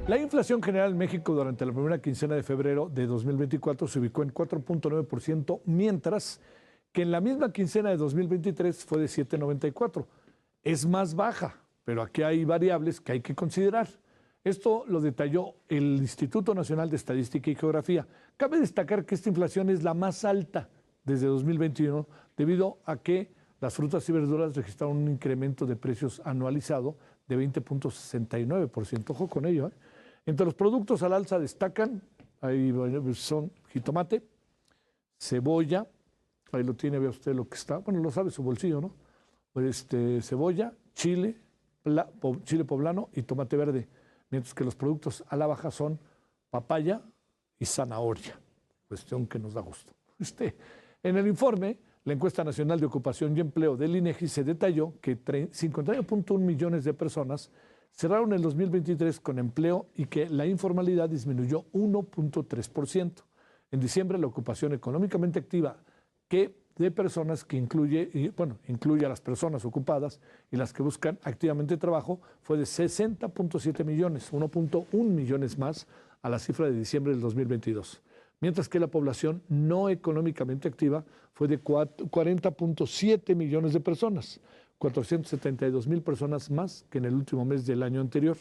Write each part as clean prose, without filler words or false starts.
La inflación general en México durante la primera quincena de febrero de 2024 se ubicó en 4.9%, mientras que en la misma quincena de 2023 fue de 7.94%. Es más baja, pero aquí hay variables que hay que considerar. Esto lo detalló el Instituto Nacional de Estadística y Geografía. Cabe destacar que esta inflación es la más alta desde 2021 debido a que las frutas y verduras registraron un incremento de precios anualizado de 20.69%. Ojo con ello, ¿eh? Entre los productos al alza destacan, ahí son jitomate, cebolla, ahí lo tiene, vea usted lo que está, bueno, lo sabe su bolsillo, ¿no? Cebolla, chile, chile poblano y tomate verde, mientras que los productos a la baja son papaya y zanahoria, cuestión que nos da gusto. En el informe, la encuesta nacional de ocupación y empleo del INEGI se detalló que 51.1 millones de personas cerraron el 2023 con empleo y que la informalidad disminuyó 1.3%. En diciembre, la ocupación económicamente activa de personas que incluye a las personas ocupadas y las que buscan activamente trabajo fue de 60.7 millones, 1.1 millones más a la cifra de diciembre del 2022. Mientras que la población no económicamente activa fue de 40.7 millones de personas, 472,000 personas más que en el último mes del año anterior.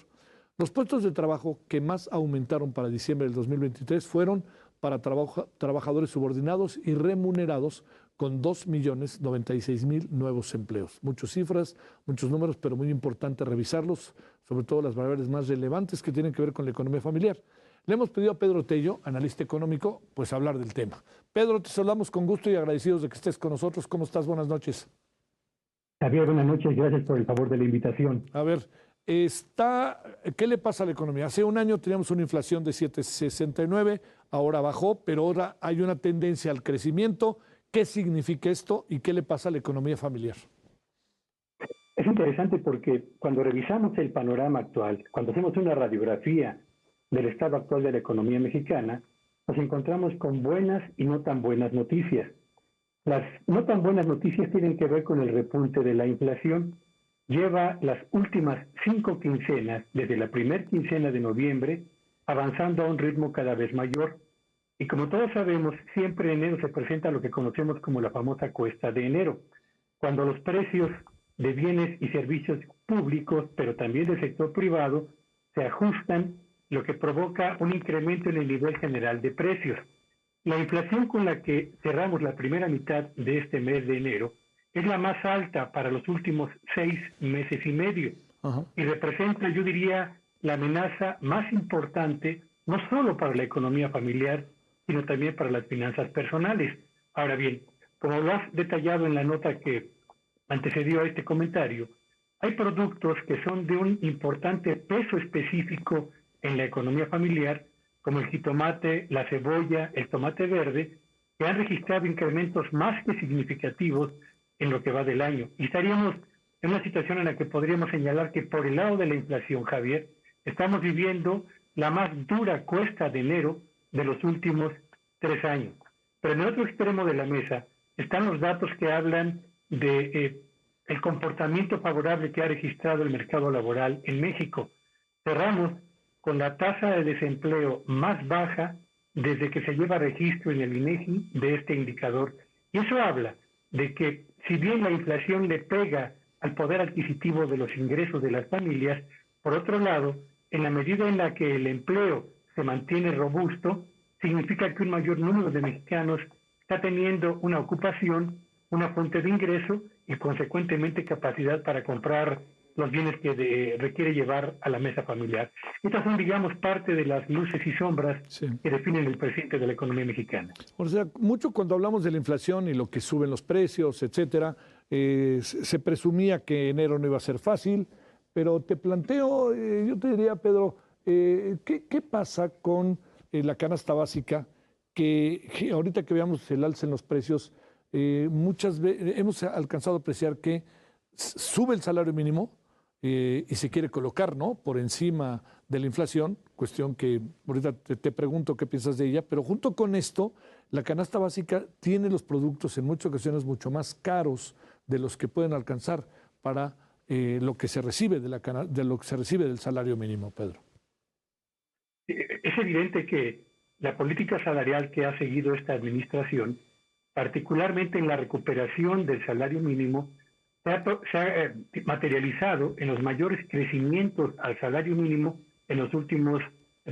Los puestos de trabajo que más aumentaron para diciembre del 2023 fueron para trabajadores subordinados y remunerados, con 2.096.000 nuevos empleos. Muchas cifras, muchos números, pero muy importante revisarlos, sobre todo las variables más relevantes que tienen que ver con la economía familiar. Le hemos pedido a Pedro Tello, analista económico, pues hablar del tema. Pedro, te saludamos con gusto y agradecidos de que estés con nosotros. ¿Cómo estás? Buenas noches. Javier, buenas noches. Gracias por el favor de la invitación. A ver, ¿qué le pasa a la economía? Hace un año teníamos una inflación de 7,69, ahora bajó, pero ahora hay una tendencia al crecimiento. ¿Qué significa esto y qué le pasa a la economía familiar? Es interesante porque cuando revisamos el panorama actual, cuando hacemos una radiografía del estado actual de la economía mexicana, nos encontramos con buenas y no tan buenas noticias. Las no tan buenas noticias tienen que ver con el repunte de la inflación. Lleva las últimas 5 quincenas, desde la primera quincena de noviembre, avanzando a un ritmo cada vez mayor. Y como todos sabemos, siempre en enero se presenta lo que conocemos como la famosa cuesta de enero, cuando los precios de bienes y servicios públicos, pero también del sector privado, se ajustan, lo que provoca un incremento en el nivel general de precios. La inflación con la que cerramos la primera mitad de este mes de enero es la más alta para los últimos 6 meses y medio. Y representa, yo diría, la amenaza más importante, no solo para la economía familiar, sino también para las finanzas personales. Ahora bien, como lo has detallado en la nota que antecedió a este comentario, hay productos que son de un importante peso específico en la economía familiar, como el jitomate, la cebolla, el tomate verde, que han registrado incrementos más que significativos en lo que va del año. Y estaríamos en una situación en la que podríamos señalar que por el lado de la inflación, Javier, estamos viviendo la más dura cuesta de enero de los últimos 3 años. Pero en el otro extremo de la mesa están los datos que hablan de el comportamiento favorable que ha registrado el mercado laboral en México. Cerramos con la tasa de desempleo más baja desde que se lleva registro en el INEGI de este indicador. Y eso habla de que si bien la inflación le pega al poder adquisitivo de los ingresos de las familias, por otro lado, en la medida en la que el empleo se mantiene robusto, significa que un mayor número de mexicanos está teniendo una ocupación, una fuente de ingreso y consecuentemente capacidad para comprar los bienes que requiere llevar a la mesa familiar. Estas son, digamos, parte de las luces y sombras que definen el presente de la economía mexicana. O sea, mucho cuando hablamos de la inflación y lo que suben los precios, etcétera, se presumía que enero no iba a ser fácil, pero te planteo, yo te diría, Pedro, ¿qué pasa con la canasta básica? Que ahorita que veamos el alza en los precios, muchas veces hemos alcanzado a apreciar que sube el salario mínimo y se quiere colocar, ¿no?, por encima de la inflación, cuestión que ahorita te pregunto qué piensas de ella, pero junto con esto, la canasta básica tiene los productos en muchas ocasiones mucho más caros de los que pueden alcanzar para lo que se recibe de lo que se recibe del salario mínimo, Pedro. Es evidente que la política salarial que ha seguido esta administración, particularmente en la recuperación del salario mínimo, se ha materializado en los mayores crecimientos al salario mínimo en los últimos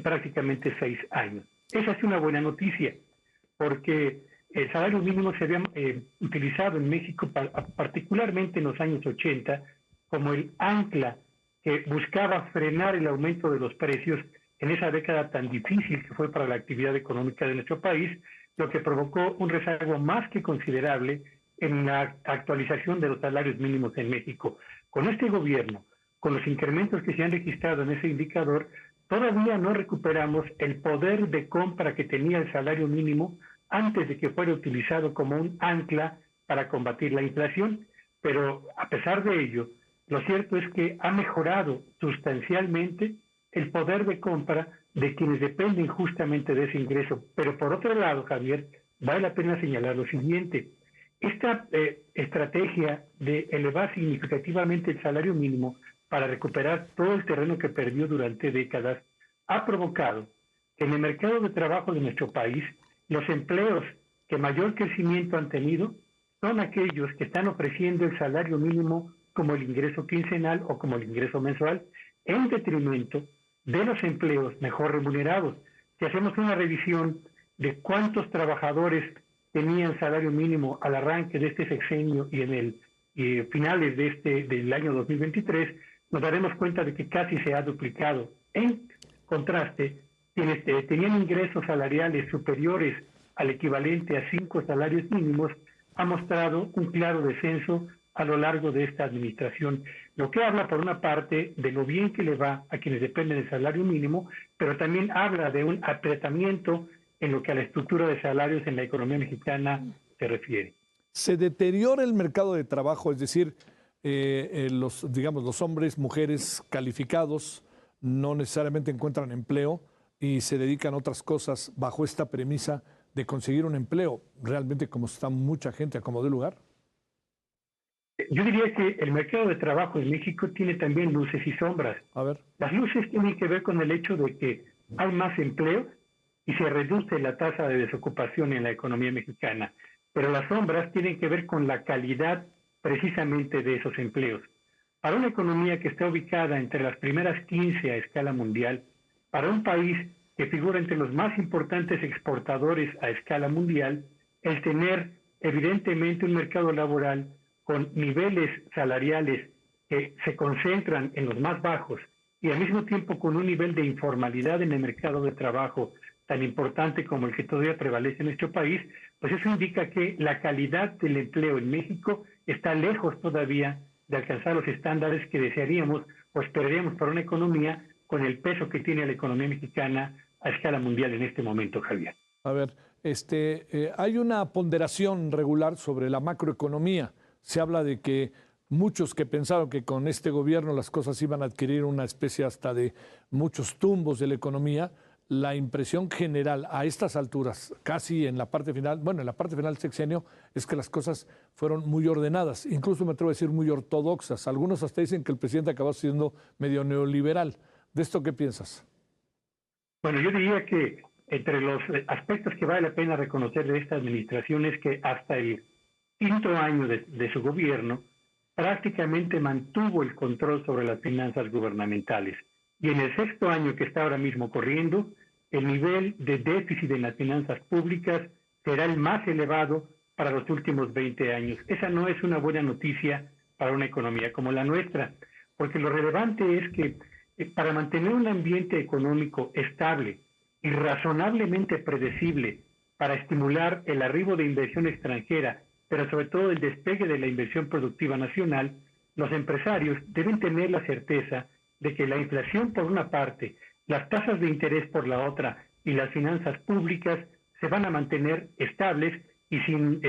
prácticamente 6 años. Esa es una buena noticia, porque el salario mínimo se había utilizado en México, particularmente en los años 80, como el ancla que buscaba frenar el aumento de los precios en esa década tan difícil que fue para la actividad económica de nuestro país, lo que provocó un rezago más que considerable en la actualización de los salarios mínimos en México. Con este gobierno, con los incrementos que se han registrado en ese indicador, todavía no recuperamos el poder de compra que tenía el salario mínimo antes de que fuera utilizado como un ancla para combatir la inflación, pero a pesar de ello, lo cierto es que ha mejorado sustancialmente el poder de compra de quienes dependen justamente de ese ingreso. Pero por otro lado, Javier, vale la pena señalar lo siguiente. Esta estrategia de elevar significativamente el salario mínimo para recuperar todo el terreno que perdió durante décadas ha provocado que en el mercado de trabajo de nuestro país los empleos que mayor crecimiento han tenido son aquellos que están ofreciendo el salario mínimo como el ingreso quincenal o como el ingreso mensual, en detrimento de los empleos mejor remunerados. Si hacemos una revisión de cuántos trabajadores tenían salario mínimo al arranque de este sexenio y en el finales del año 2023, nos daremos cuenta de que casi se ha duplicado. En contraste, quienes tenían ingresos salariales superiores al equivalente a 5 salarios mínimos, ha mostrado un claro descenso a lo largo de esta administración, lo que habla por una parte de lo bien que le va a quienes dependen del salario mínimo, pero también habla de un apretamiento en lo que a la estructura de salarios en la economía mexicana se refiere. Se deteriora el mercado de trabajo, es decir, los hombres, mujeres calificados no necesariamente encuentran empleo y se dedican a otras cosas bajo esta premisa de conseguir un empleo, realmente como está mucha gente a como de lugar. Yo diría que el mercado de trabajo en México tiene también luces y sombras. A ver. Las luces tienen que ver con el hecho de que hay más empleo y se reduce la tasa de desocupación en la economía mexicana. Pero las sombras tienen que ver con la calidad precisamente de esos empleos. Para una economía que está ubicada entre las primeras 15 a escala mundial, para un país que figura entre los más importantes exportadores a escala mundial, el tener evidentemente un mercado laboral con niveles salariales que se concentran en los más bajos y al mismo tiempo con un nivel de informalidad en el mercado de trabajo tan importante como el que todavía prevalece en nuestro país, pues eso indica que la calidad del empleo en México está lejos todavía de alcanzar los estándares que desearíamos o esperaríamos para una economía con el peso que tiene la economía mexicana a escala mundial en este momento, Javier. A ver, hay una ponderación regular sobre la macroeconomía. Se habla de que muchos que pensaron que con este gobierno las cosas iban a adquirir una especie hasta de muchos tumbos de la economía, la impresión general a estas alturas, casi en la parte final, bueno, en la parte final del sexenio, es que las cosas fueron muy ordenadas, incluso me atrevo a decir muy ortodoxas. Algunos hasta dicen que el presidente acabó siendo medio neoliberal. ¿De esto qué piensas? Bueno, yo diría que entre los aspectos que vale la pena reconocer de esta administración es que hasta el quinto año de su gobierno prácticamente mantuvo el control sobre las finanzas gubernamentales. Y en el sexto año que está ahora mismo corriendo, el nivel de déficit en las finanzas públicas será el más elevado para los últimos 20 años. Esa no es una buena noticia para una economía como la nuestra, porque lo relevante es que para mantener un ambiente económico estable y razonablemente predecible, para estimular el arribo de inversión extranjera, pero sobre todo el despegue de la inversión productiva nacional, los empresarios deben tener la certeza de que la inflación por una parte, las tasas de interés por la otra y las finanzas públicas se van a mantener estables y sin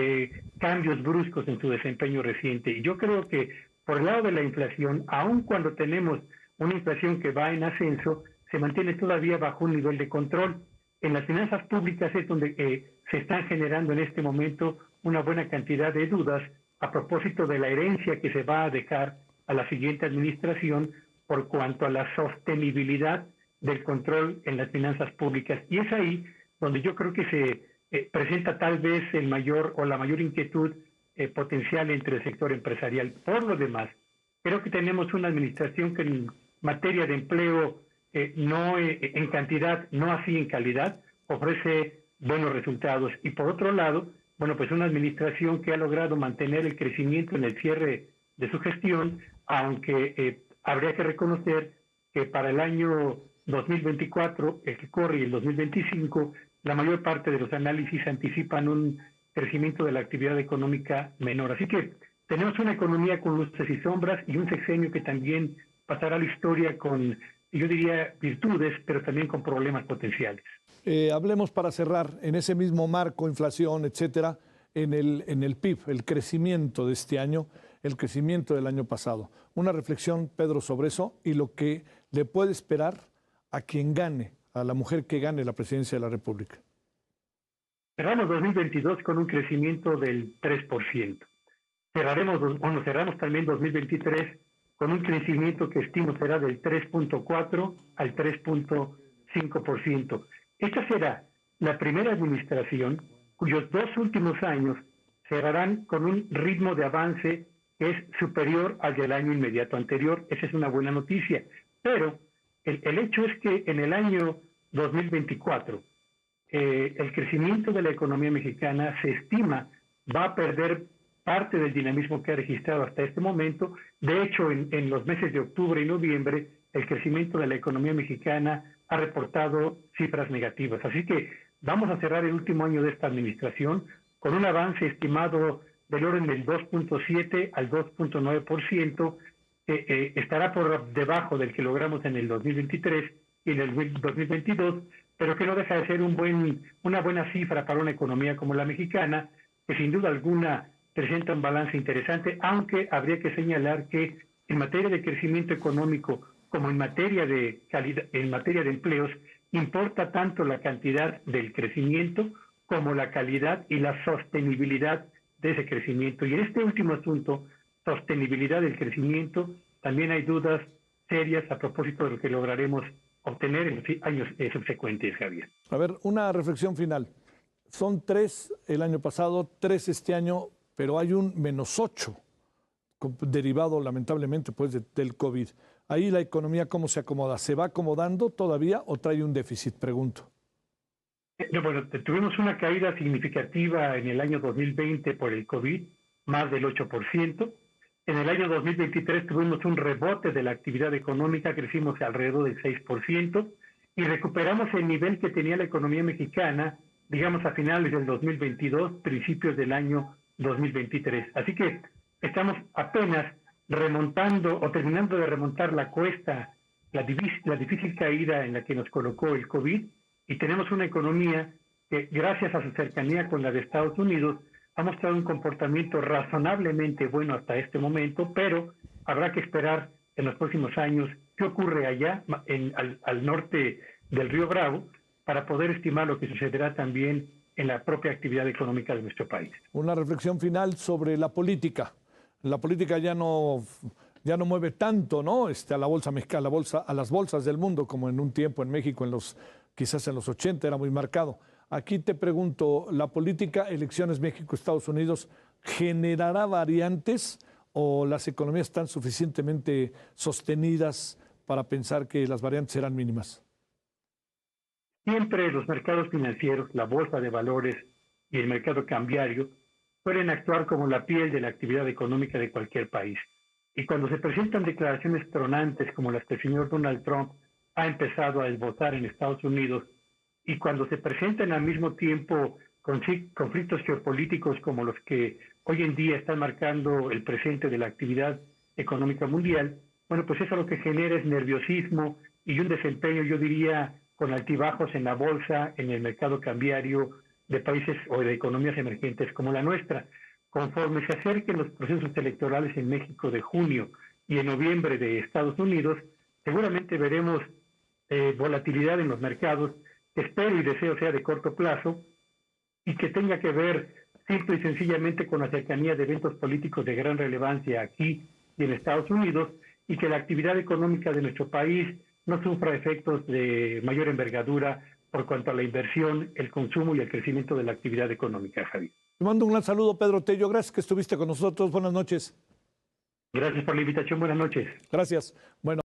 cambios bruscos en su desempeño reciente. Y yo creo que por el lado de la inflación, aun cuando tenemos una inflación que va en ascenso, se mantiene todavía bajo un nivel de control. En las finanzas públicas es donde se están generando en este momento una buena cantidad de dudas a propósito de la herencia que se va a dejar a la siguiente administración por cuanto a la sostenibilidad del control en las finanzas públicas. Y es ahí donde yo creo que se presenta tal vez el mayor o la mayor inquietud potencial entre el sector empresarial. Por lo demás, creo que tenemos una administración que en materia de empleo, no en cantidad, no así en calidad, ofrece buenos resultados. Y por otro lado, bueno, pues una administración que ha logrado mantener el crecimiento en el cierre de su gestión, aunque habría que reconocer que para el año 2024, el que corre, y el 2025, la mayor parte de los análisis anticipan un crecimiento de la actividad económica menor. Así que tenemos una economía con luces y sombras y un sexenio que también pasará a la historia con, yo diría, virtudes, pero también con problemas potenciales. Hablemos para cerrar, en ese mismo marco, inflación, etcétera, en el PIB, el crecimiento de este año, el crecimiento del año pasado. Una reflexión, Pedro, sobre eso y lo que le puede esperar a quien gane, a la mujer que gane la presidencia de la República. Cerramos 2022 con un crecimiento del 3%. Cerramos también 2023 con un crecimiento que estimo será del 3.4 al 3.5%. Esta será la primera administración cuyos 2 últimos años cerrarán con un ritmo de avance que es superior al del año inmediato anterior. Esa es una buena noticia. Pero el hecho es que en el año 2024 el crecimiento de la economía mexicana se estima va a perder parte del dinamismo que ha registrado hasta este momento. De hecho, en los meses de octubre y noviembre, el crecimiento de la economía mexicana ha reportado cifras negativas. Así que vamos a cerrar el último año de esta administración con un avance estimado del orden del 2.7 al 2.9%, estará por debajo del que logramos en el 2023 y en el 2022, pero que no deja de ser una buena cifra para una economía como la mexicana, que sin duda alguna presenta un balance interesante, aunque habría que señalar que en materia de crecimiento económico como en materia de calidad, en materia de empleos, importa tanto la cantidad del crecimiento como la calidad y la sostenibilidad de ese crecimiento. Y en este último asunto, sostenibilidad del crecimiento, también hay dudas serias a propósito de lo que lograremos obtener en los años subsecuentes, Javier. A ver, una reflexión final. Son 3 el año pasado, 3 este año, pero hay un -8 derivado lamentablemente pues del COVID. Ahí la economía, ¿cómo se acomoda? ¿Se va acomodando todavía o trae un déficit? Pregunto. Bueno, tuvimos una caída significativa en el año 2020 por el COVID, más del 8%. En el año 2023 tuvimos un rebote de la actividad económica, crecimos alrededor del 6% y recuperamos el nivel que tenía la economía mexicana, digamos, a finales del 2022, principios del año 2023. Así que estamos apenas remontando o terminando de remontar la cuesta, la difícil caída en la que nos colocó el COVID, y tenemos una economía que, gracias a su cercanía con la de Estados Unidos, ha mostrado un comportamiento razonablemente bueno hasta este momento, pero habrá que esperar en los próximos años qué ocurre allá al norte del Río Bravo para poder estimar lo que sucederá también en la propia actividad económica de nuestro país. Una reflexión final sobre la política. La política ya no mueve tanto, ¿no? A la bolsa mexicana, a las bolsas del mundo, como en un tiempo en México, quizás en los 80 era muy marcado. Aquí te pregunto, ¿la política, elecciones México-Estados Unidos, generará variantes o las economías están suficientemente sostenidas para pensar que las variantes serán mínimas? Siempre los mercados financieros, la bolsa de valores y el mercado cambiario pueden actuar como la piel de la actividad económica de cualquier país. Y cuando se presentan declaraciones tronantes como las que el señor Donald Trump ha empezado a esbozar en Estados Unidos, y cuando se presentan al mismo tiempo conflictos geopolíticos como los que hoy en día están marcando el presente de la actividad económica mundial, bueno, pues eso lo que genera es nerviosismo y un desempeño, yo diría, con altibajos en la bolsa, en el mercado cambiario de países o de economías emergentes como la nuestra. Conforme se acerquen los procesos electorales en México de junio y en noviembre de Estados Unidos, seguramente veremos volatilidad en los mercados, que espero y deseo sea de corto plazo y que tenga que ver simple y sencillamente con la cercanía de eventos políticos de gran relevancia aquí y en Estados Unidos, y que la actividad económica de nuestro país no sufra efectos de mayor envergadura por cuanto a la inversión, el consumo y el crecimiento de la actividad económica, Javier. Te mando un gran saludo, Pedro Tello. Gracias que estuviste con nosotros. Buenas noches. Gracias por la invitación. Buenas noches. Gracias. Bueno.